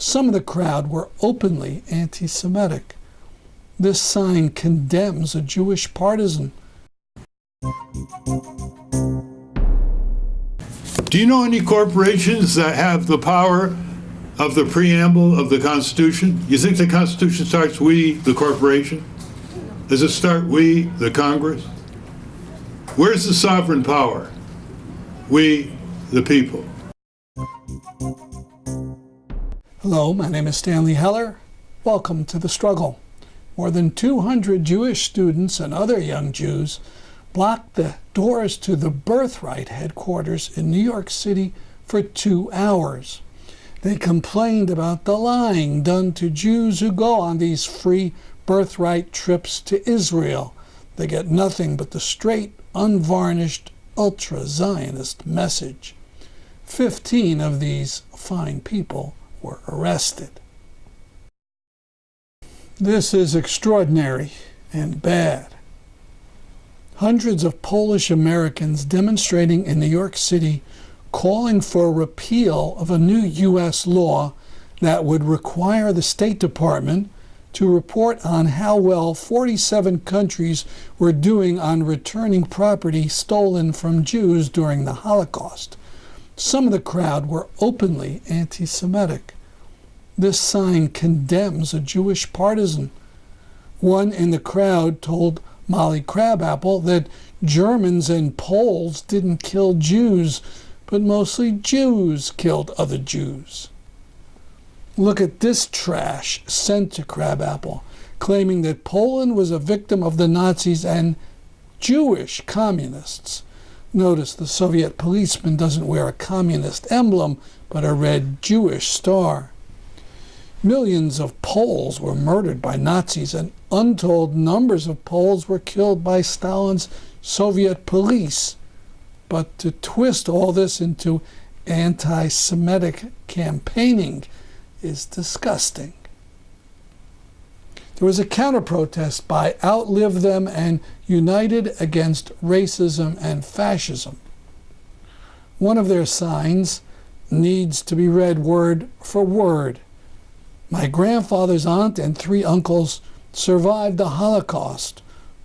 Some of the crowd were openly anti-Semitic. This sign condemns a Jewish partisan. Do you know any corporations that have the power of the preamble of the Constitution? You think the Constitution starts we, the corporation? Does it start we, the Congress? Where's the sovereign power? We, the people. Hello, my name is Stanley Heller. Welcome to The Struggle. More than 200 Jewish students and other young Jews blocked the doors to the Birthright headquarters in New York City for 2 hours. They complained about the lying done to Jews who go on these free Birthright trips to Israel. They get nothing but the straight, unvarnished, ultra-Zionist message. 15 of these fine people were arrested. This is extraordinary and bad. Hundreds of Polish Americans demonstrating in New York City calling for a repeal of a new U.S. law that would require the State Department to report on how well 47 countries were doing on returning property stolen from Jews during the Holocaust. Some of the crowd were openly anti-Semitic. This sign condemns a Jewish partisan. One in the crowd told Molly Crabapple that Germans and Poles didn't kill Jews, but mostly Jews killed other Jews. Look at this trash sent to Crabapple, claiming that Poland was a victim of the Nazis and Jewish communists. Notice the Soviet policeman doesn't wear a communist emblem, but a red Jewish star. Millions of Poles were murdered by Nazis, and untold numbers of Poles were killed by Stalin's Soviet police. But to twist all this into anti-Semitic campaigning is disgusting. There was a counter-protest by Outlive Them and United Against Racism and Fascism. One of their signs needs to be read word for word. My grandfather's aunt and 3 uncles survived the Holocaust,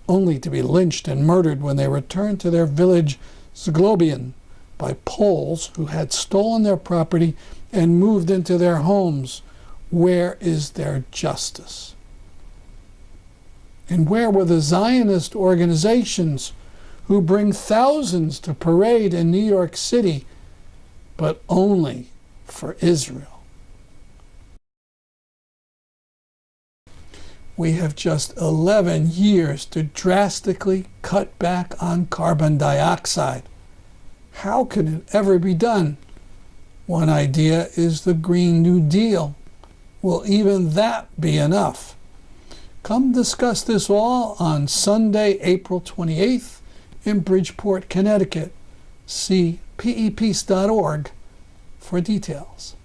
only to be lynched and murdered when they returned to their village Zglobian by Poles who had stolen their property and moved into their homes. Where is their justice? And where were the Zionist organizations who bring thousands to parade in New York City, but only for Israel? We have just 11 years to drastically cut back on carbon dioxide. How can it ever be done? One idea is the Green New Deal. Will even that be enough? Come discuss this all on Sunday, April 28th in Bridgeport, Connecticut. See pepeace.org for details.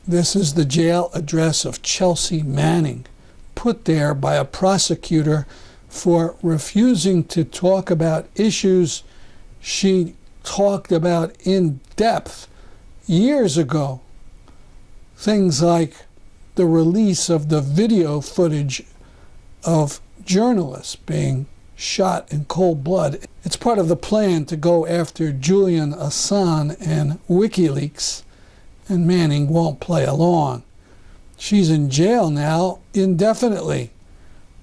This is the jail address of Chelsea Manning, put there by a prosecutor for refusing to talk about issues she talked about in depth years ago. Things like the release of the video footage of journalists being shot in cold blood. It's part of the plan to go after Julian Assange and WikiLeaks, and Manning won't play along. She's in jail now indefinitely.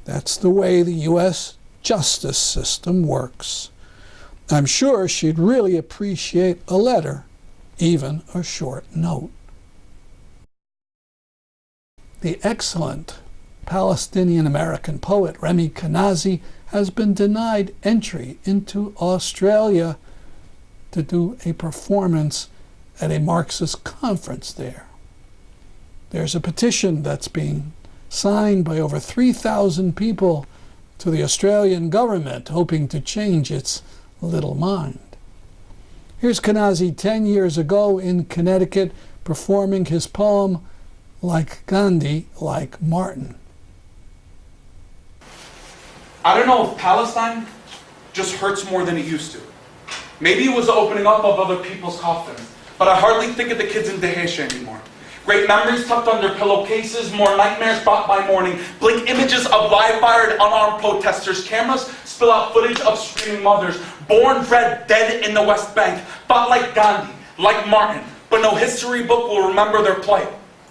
That's the way the U.S. justice system works. I'm sure she'd really appreciate a letter, even a short note. The excellent Palestinian-American poet Remi Kenazi has been denied entry into Australia to do a performance at a Marxist conference there. There's a petition that's being signed by over 3,000 people to the Australian government, hoping to change its little mind. Here's Kenazi 10 years ago in Connecticut performing his poem, Like Gandhi, Like Martin. I don't know if Palestine just hurts more than it used to. Maybe it was the opening up of other people's coffins, but I hardly think of the kids in Daesh anymore. Great memories tucked under pillowcases, more nightmares brought by morning. Blink images of live-fired, unarmed protesters. Cameras spill out footage of screaming mothers, born bred dead in the West Bank, fought like Gandhi, like Martin, but no history book will remember their plight.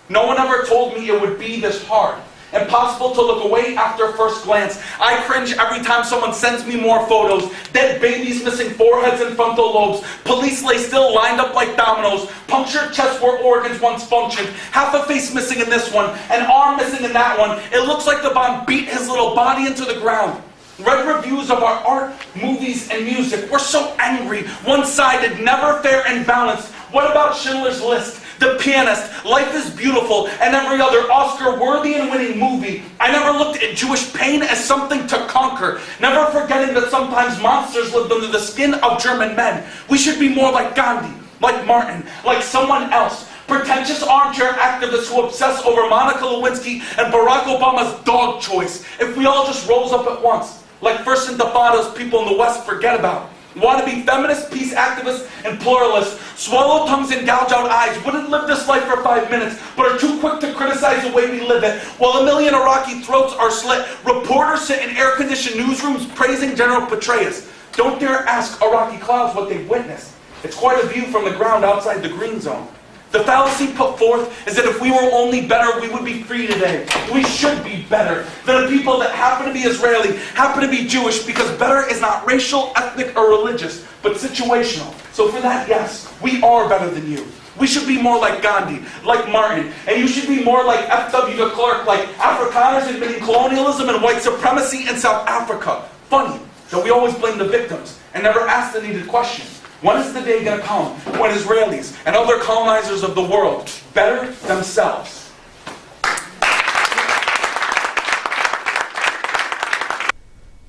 No one ever told me it would be this hard. Impossible to look away after first glance. I cringe every time someone sends me more photos. Dead babies missing foreheads and frontal lobes. Police lay still lined up like dominoes. Punctured chests where organs once functioned. Half a face missing in this one. An arm missing in that one. It looks like the bomb beat his little body into the ground. Read reviews of our art, movies, and music. We're so angry, one-sided, never fair and balanced. What about Schindler's List? The Pianist, Life is Beautiful, and every other Oscar-worthy and winning movie. I never looked at Jewish pain as something to conquer, never forgetting that sometimes monsters lived under the skin of German men. We should be more like Gandhi, like Martin, like someone else. Pretentious armchair activists who obsess over Monica Lewinsky and Barack Obama's dog choice. If we all just rose up at once, like First Intifada's people in the West forget about. Want to be feminists, peace activists, and pluralists, swallow tongues and gouge out eyes, wouldn't live this life for 5 minutes, but are too quick to criticize the way we live it. While a million Iraqi throats are slit, reporters sit in air-conditioned newsrooms praising General Petraeus. Don't dare ask Iraqi clouds what they've witnessed. It's quite a view from the ground outside the green zone. The fallacy put forth is that if we were only better, we would be free today. We should be better than the people that happen to be Israeli, happen to be Jewish, because better is not racial, ethnic, or religious, but situational. So for that, yes, we are better than you. We should be more like Gandhi, like Martin, and you should be more like F.W. de Klerk, like Afrikaners admitting colonialism and white supremacy in South Africa. Funny that we always blame the victims and never ask the needed question. When is the day going to come when Israelis and other colonizers of the world better themselves?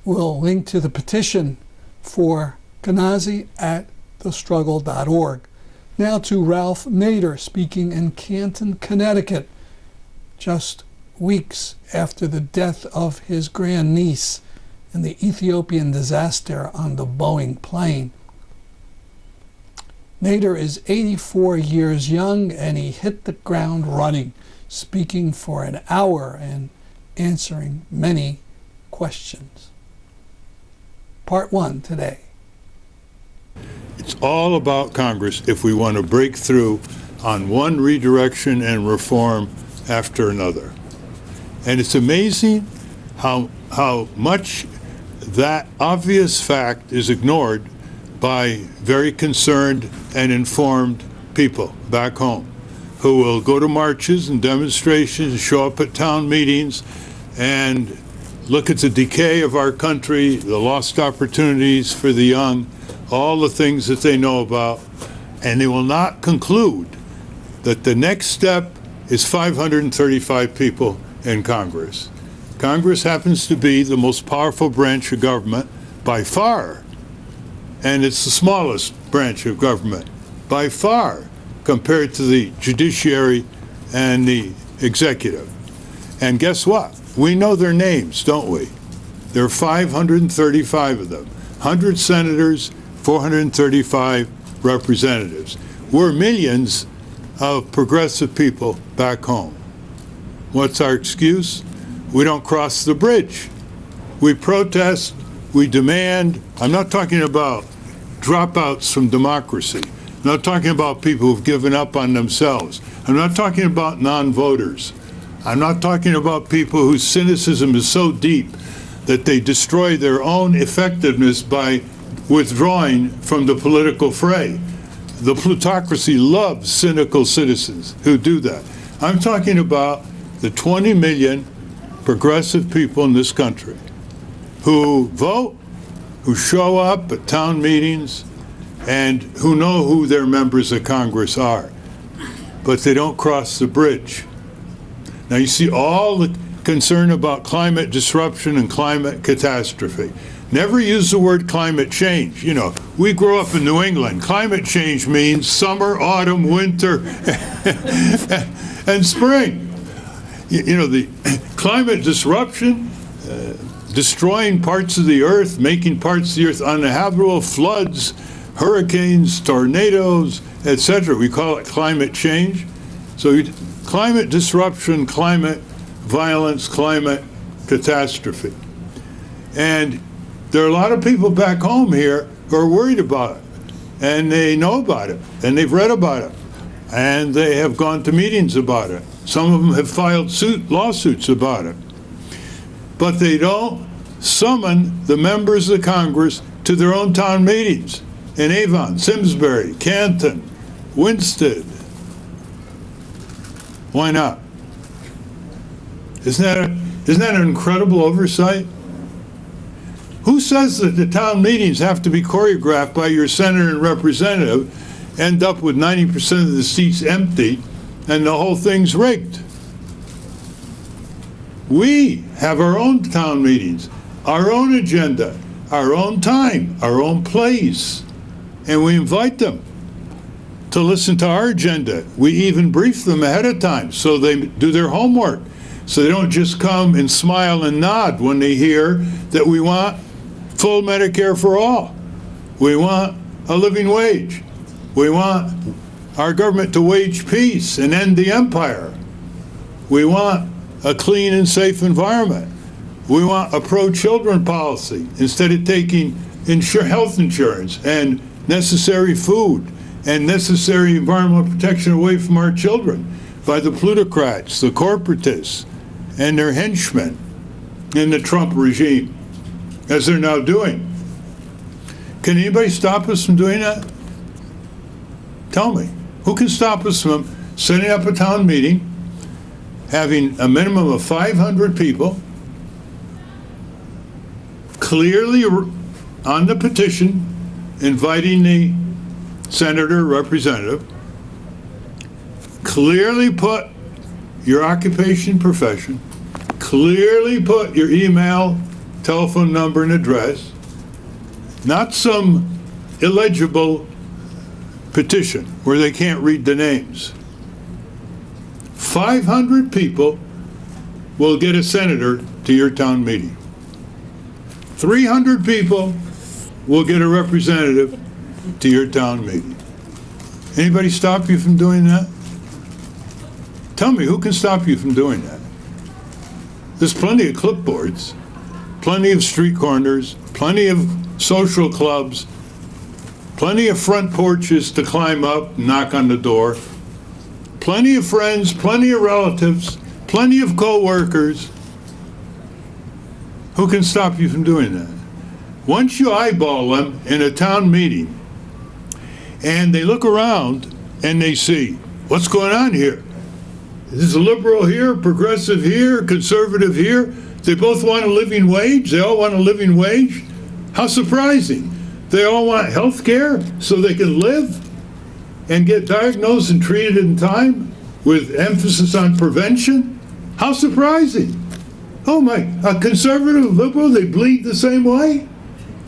We'll link to the petition for Kanazi at thestruggle.org. Now to Ralph Nader speaking in Canton, Connecticut, just weeks after the death of his grandniece in the Ethiopian disaster on the Boeing plane. Nader is 84 years young, and he hit the ground running, speaking for an hour and answering many questions. Part 1 today. It's all about Congress if we want to break through on one redirection and reform after another. And it's amazing how much that obvious fact is ignored by very concerned and informed people back home who will go to marches and demonstrations, show up at town meetings, and look at the decay of our country, the lost opportunities for the young, all the things that they know about, and they will not conclude that the next step is 535 people in Congress. Congress happens to be the most powerful branch of government by far, and it's the smallest branch of government by far compared to the judiciary and the executive. And guess what? We know their names, don't we? There are 535 of them, 100 senators, 435 representatives. We're millions of progressive people back home. What's our excuse? We don't cross the bridge. We protest, we demand. I'm not talking about dropouts from democracy. I'm not talking about people who've given up on themselves. I'm not talking about non-voters. I'm not talking about people whose cynicism is so deep that they destroy their own effectiveness by withdrawing from the political fray. The plutocracy loves cynical citizens who do that. I'm talking about the 20 million progressive people in this country who vote, who show up at town meetings, and who know who their members of Congress are, but they don't cross the bridge. Now you see all the concern about climate disruption and climate catastrophe. Never use the word climate change. You know, we grew up in New England. Climate change means summer, autumn, winter, and spring. You know, the climate disruption, destroying parts of the earth, making parts of the earth uninhabitable, floods, hurricanes, tornadoes, etc. We call it climate change. So climate disruption, climate violence, climate catastrophe. And there are a lot of people back home here who are worried about it, and they know about it, and they've read about it, and they have gone to meetings about it. Some of them have filed lawsuits about it. But they don't summon the members of Congress to their own town meetings in Avon, Simsbury, Canton, Winsted. Why not? Isn't that an incredible oversight? Who says that the town meetings have to be choreographed by your senator and representative, end up with 90% of the seats empty, and the whole thing's rigged? We have our own town meetings, our own agenda, our own time, our own place, and we invite them to listen to our agenda. We even brief them ahead of time so they do their homework, so they don't just come and smile and nod when they hear that we want full Medicare for all. We want a living wage. We want our government to wage peace and end the empire. We want a clean and safe environment. We want a pro-children policy instead of taking health insurance and necessary food and necessary environmental protection away from our children by the plutocrats, the corporatists, and their henchmen in the Trump regime, as they're now doing. Can anybody stop us from doing that? Tell me. Who can stop us from setting up a town meeting, having a minimum of 500 people, clearly on the petition, inviting the senator, representative, clearly put your occupation, profession, clearly put your email, telephone number, and address, not some illegible petition where they can't read the names. 500 people will get a senator to your town meeting. 300 people will get a representative to your town meeting. Anybody stop you from doing that? Tell me, who can stop you from doing that? There's plenty of clipboards, plenty of street corners, plenty of social clubs, plenty of front porches to climb up and knock on the door, plenty of friends, plenty of relatives, plenty of co-workers. Who can stop you from doing that? Once you eyeball them in a town meeting and they look around and they see, what's going on here? There's a liberal here, progressive here, conservative here. They both want a living wage. They all want a living wage. How surprising. They all want health care so they can live and get diagnosed and treated in time with emphasis on prevention. How surprising. Oh my, a conservative, liberal, they bleed the same way?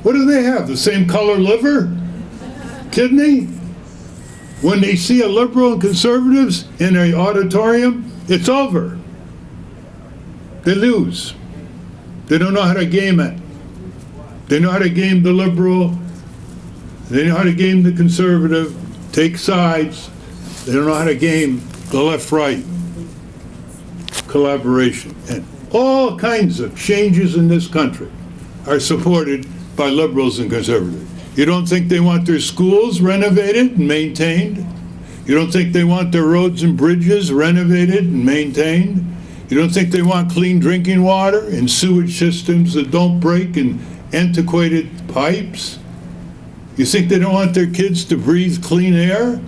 What do they have, the same color liver? Kidney? When they see a liberal and conservatives in an auditorium, it's over. They lose. They don't know how to game it. They know how to game the liberal. They know how to game the conservative, take sides. They don't know how to game the left-right collaboration. And all kinds of changes in this country are supported by liberals and conservatives. You don't think they want their schools renovated and maintained? You don't think they want their roads and bridges renovated and maintained? You don't think they want clean drinking water and sewage systems that don't break and antiquated pipes? You think they don't want their kids to breathe clean air,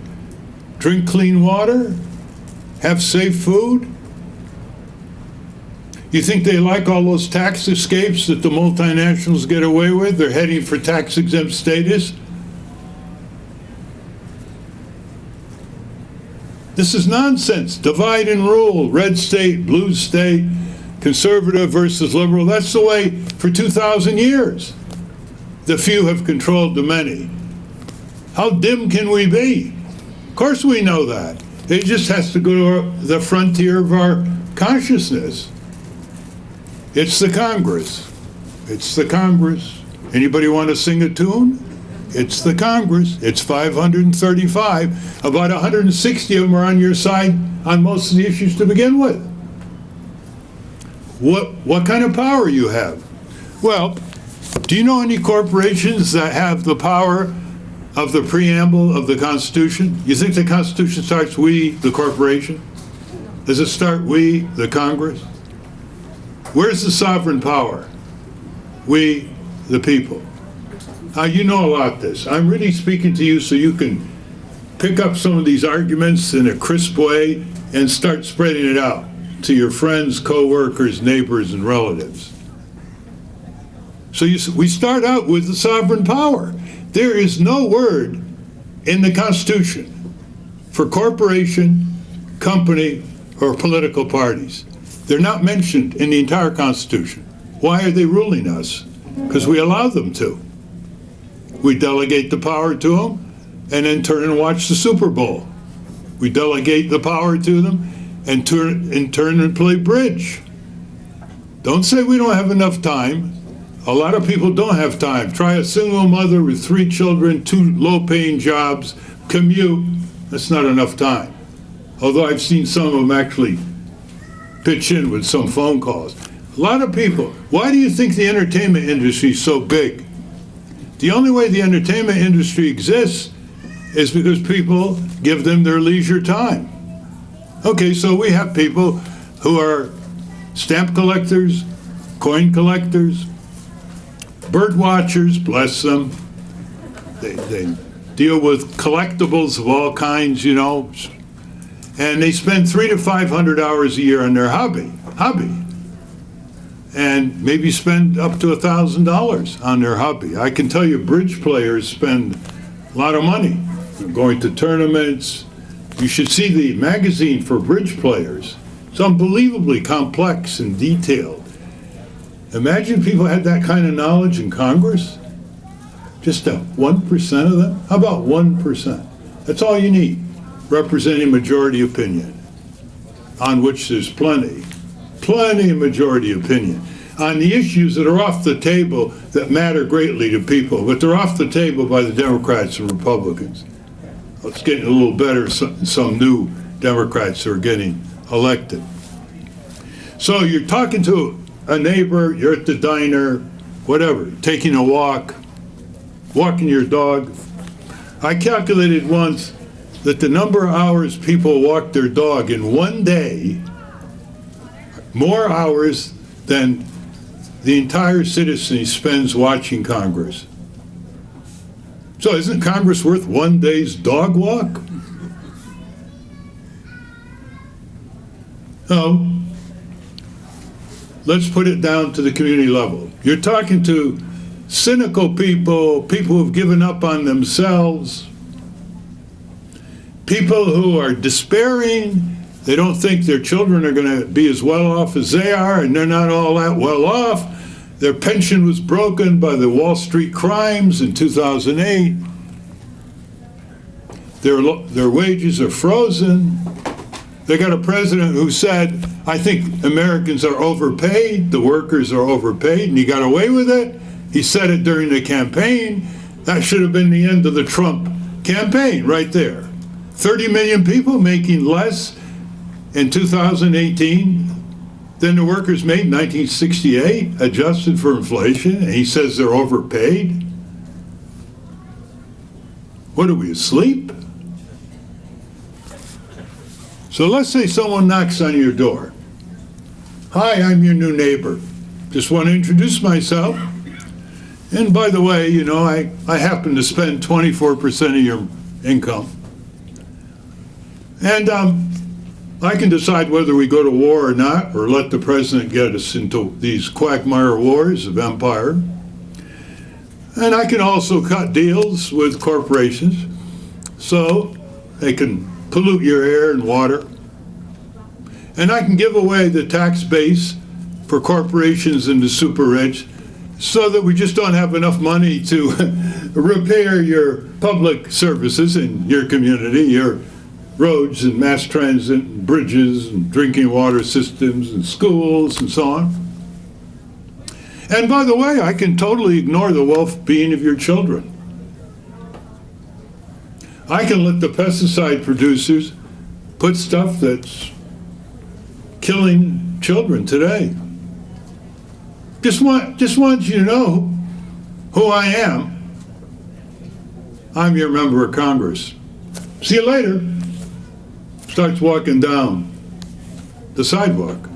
drink clean water, have safe food? You think they like all those tax escapes that the multinationals get away with? They're heading for tax-exempt status. This is nonsense. Divide and rule. Red state, blue state, conservative versus liberal. That's the way for 2,000 years. The few have controlled the many. How dim can we be? Of course we know that. It just has to go to the frontier of our consciousness. It's the Congress. It's the Congress. Anybody want to sing a tune? It's the Congress. It's 535. About 160 of them are on your side on most of the issues to begin with. What kind of power you have? Well, do you know any corporations that have the power of the preamble of the Constitution? You think the Constitution starts we, the corporation? Does it start we, the Congress? Where's the sovereign power? We, the people. Now, you know about this. I'm really speaking to you so you can pick up some of these arguments in a crisp way and start spreading it out to your friends, co-workers, neighbors, and relatives. So we start out with the sovereign power. There is no word in the Constitution for corporation, company, or political parties. They're not mentioned in the entire Constitution. Why are they ruling us? Because we allow them to. We delegate the power to them and then turn and watch the Super Bowl. We delegate the power to them and turn and play bridge. Don't say we don't have enough time. A lot of people don't have time. Try a single mother with 3 children, 2 low-paying jobs, commute. That's not enough time. Although I've seen some of them actually pitch in with some phone calls. A lot of people. Why do you think the entertainment industry is so big? The only way the entertainment industry exists is because people give them their leisure time. Okay, so we have people who are stamp collectors, coin collectors, bird watchers, bless them. They deal with collectibles of all kinds, you know, and they spend 300 to 500 hours a year on their hobby, and maybe spend up to $1,000 on their hobby. I can tell you bridge players spend a lot of money. They're going to tournaments. You should see the magazine for bridge players. It's unbelievably complex and detailed. Imagine people had that kind of knowledge in Congress. Just 1% of them? How about 1%? That's all you need, representing majority opinion, on which there's plenty of majority opinion. On the issues that are off the table that matter greatly to people, but they're off the table by the Democrats and Republicans. It's getting a little better, some new Democrats are getting elected. So you're talking to a neighbor, you're at the diner, whatever, taking a walk, walking your dog. I calculated once that the number of hours people walk their dog in one day, more hours than the entire citizen spends watching Congress. So isn't Congress worth one day's dog walk? No. Let's put it down to the community level. You're talking to cynical people, people who've given up on themselves, people who are despairing. They don't think their children are going to be as well off as they are, and they're not all that well off. Their pension was broken by the Wall Street crimes in 2008. Their wages are frozen. They got a president who said, I think Americans are overpaid, the workers are overpaid, and he got away with it. He said it during the campaign. That should have been the end of the Trump campaign right there. 30 million people making less in 2018 than the workers made in 1968, adjusted for inflation, and he says they're overpaid. What are we, asleep? So let's say someone knocks on your door. Hi, I'm your new neighbor. Just want to introduce myself. And by the way, you know, I happen to spend 24% of your income. And I can decide whether we go to war or not, or let the president get us into these quagmire wars of empire. And I can also cut deals with corporations so they can pollute your air and water. And I can give away the tax base for corporations and the super rich so that we just don't have enough money to repair your public services in your community, your roads and mass transit and bridges and drinking water systems and schools and so on. And by the way, I can totally ignore the well-being of your children. I can let the pesticide producers put stuff that's killing children today. Just want you to know who I am. I'm your member of Congress. See you later. Starts walking down the sidewalk.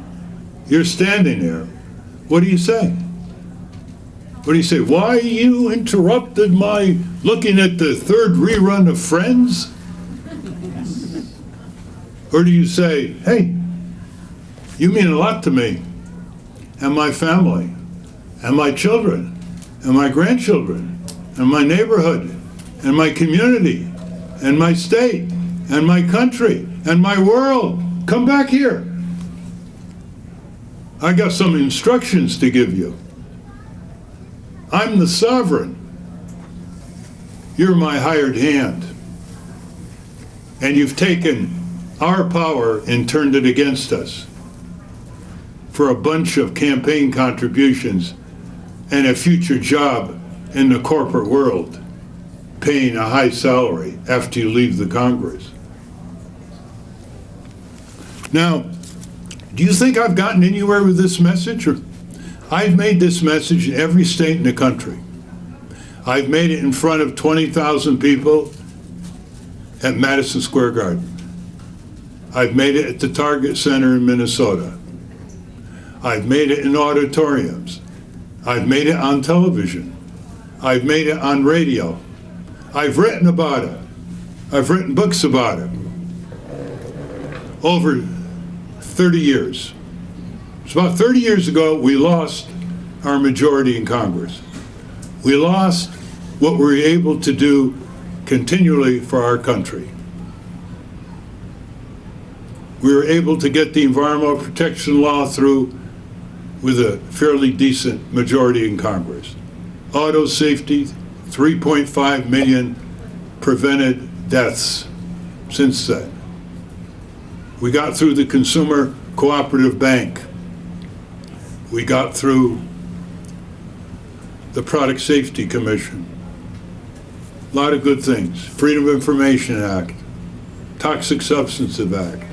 You're standing there. What do you say? What do you say? Why you interrupted my looking at the third rerun of Friends? Or do you say, hey, you mean a lot to me, and my family, and my children, and my grandchildren, and my neighborhood, and my community, and my state, and my country, and my world. Come back here. I got some instructions to give you. I'm the sovereign. You're my hired hand. And you've taken our power and turned it against us for a bunch of campaign contributions and a future job in the corporate world, paying a high salary after you leave the Congress. Now, do you think I've gotten anywhere with this message? Or I've made this message in every state in the country. I've made it in front of 20,000 people at Madison Square Garden. I've made it at the Target Center in Minnesota. I've made it in auditoriums. I've made it on television. I've made it on radio. I've written about it. I've written books about it. Over 30 years. It's about 30 years ago, we lost our majority in Congress. We lost what we were able to do continually for our country. We were able to get the environmental protection law through with a fairly decent majority in Congress. Auto safety, 3.5 million prevented deaths since then. We got through the Consumer Cooperative Bank. We got through the Product Safety Commission. A lot of good things. Freedom of Information Act, Toxic Substances Act.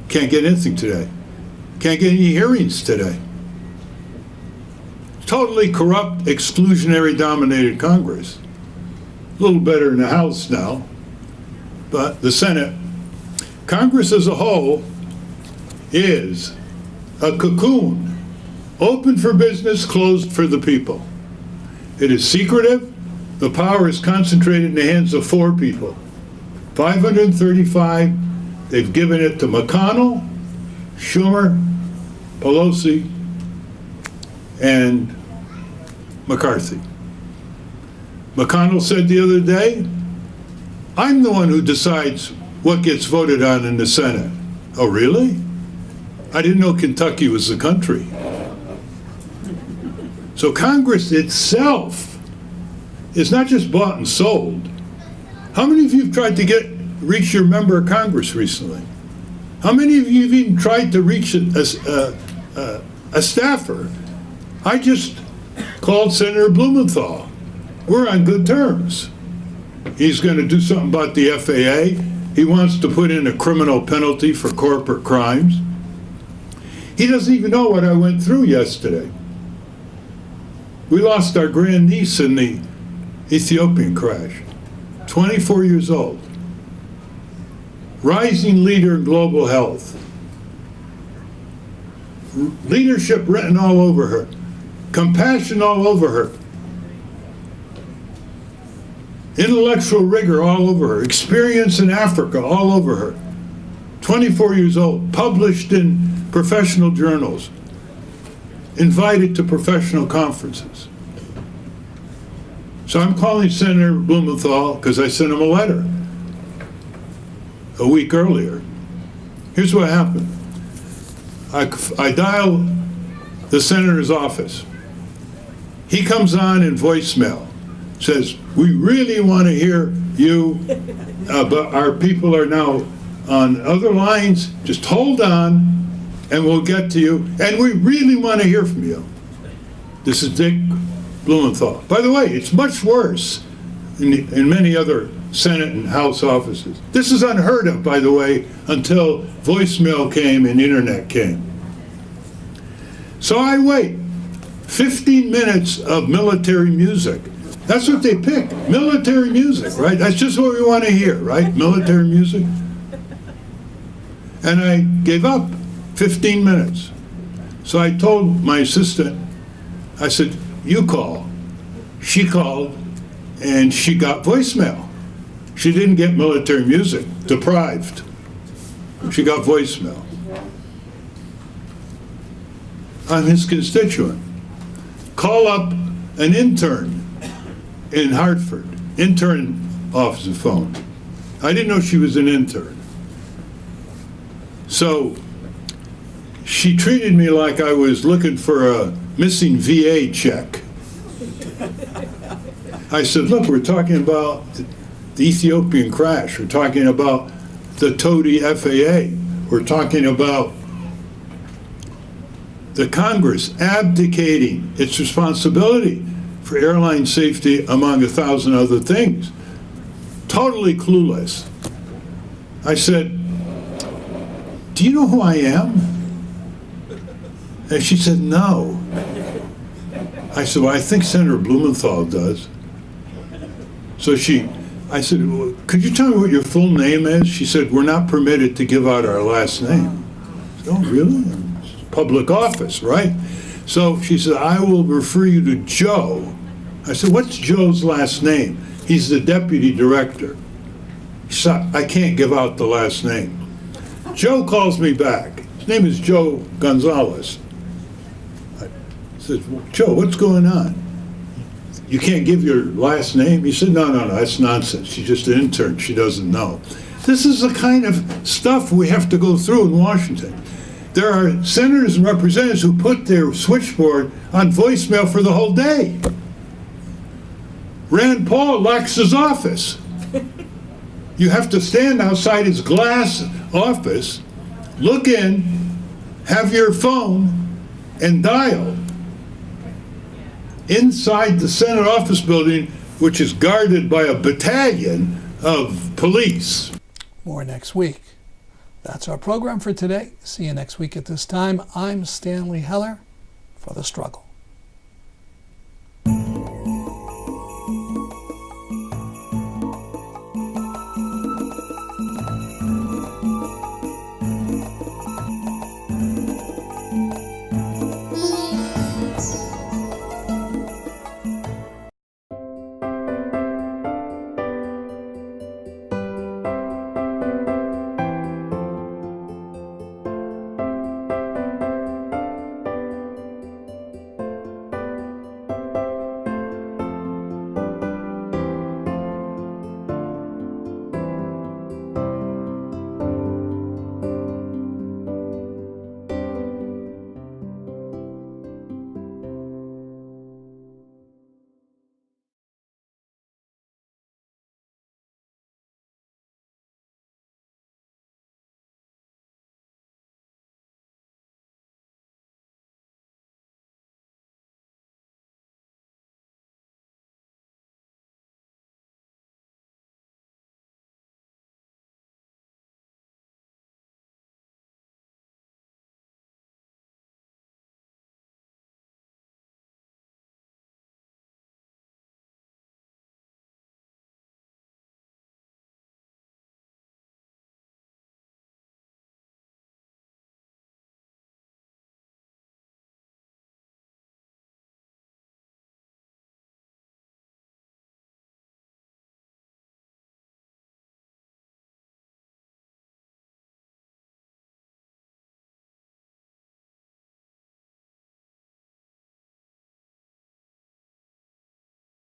Can't get anything today. Can't get any hearings today. Totally corrupt, exclusionary dominated Congress. A little better in the House now, but the Senate. Congress as a whole is a cocoon, open for business, closed for the people. It is secretive. The power is concentrated in the hands of 4 people. 535, they've given it to McConnell, Schumer, Pelosi, and McCarthy. McConnell said the other day, I'm the one who decides what gets voted on in the Senate. Oh, really? I didn't know Kentucky was a country. So Congress itself is not just bought and sold. How many of you have tried to reach your member of Congress recently? How many of you have even tried to reach a staffer? I just called Senator Blumenthal. We're on good terms. He's going to do something about the FAA. He wants to put in a criminal penalty for corporate crimes. He doesn't even know what I went through yesterday. We lost our grandniece in the Ethiopian crash, 24 years old. Rising leader in global health. Leadership written all over her. Compassion all over her. Intellectual rigor all over her. Experience in Africa all over her. 24 years old. Published in professional journals. Invited to professional conferences. So I'm calling Senator Blumenthal because I sent him a letter a week earlier. Here's what happened. I dial the senator's office. He comes on in voicemail, says, we really want to hear you, but our people are now on other lines. Just hold on and we'll get to you. And we really want to hear from you. This is Dick Blumenthal. By the way, it's much worse in many other Senate and House offices. This is unheard of, by the way, until voicemail came and internet came. So I wait 15 minutes of military music. That's what they pick, military music, right? That's just what we want to hear, right? Military music. And I gave up 15 minutes. So I told my assistant, I said, you call. She called, and she got voicemail. She didn't get military music, deprived. She got voicemail. I'm his constituent. Call up an intern in Hartford, intern office phone. I didn't know she was an intern. So she treated me like I was looking for a missing VA check. I said, look, we're talking about the Ethiopian crash. We're talking about the toady FAA. We're talking about the Congress abdicating its responsibility for airline safety, among 1,000 other things. Totally clueless. I said, do you know who I am? And she said, no. I said, well, I think Senator Blumenthal does. So I said, well, could you tell me what your full name is? She said, we're not permitted to give out our last name. I said, oh, really? It's public office, right? So she said, I will refer you to Joe. I said, what's Joe's last name? He's the deputy director. She said, I can't give out the last name. Joe calls me back. His name is Joe Gonzalez. I said, well, Joe, what's going on? You can't give your last name? He said, no, that's nonsense. She's just an intern. She doesn't know. This is the kind of stuff we have to go through in Washington. There are senators and representatives who put their switchboard on voicemail for the whole day. Rand Paul locks his office. You have to stand outside his glass office, look in, have your phone, and dial inside the Senate office building, which is guarded by a battalion of police. More next week. That's our program for today. See you next week at this time. I'm Stanley Heller for The Struggle.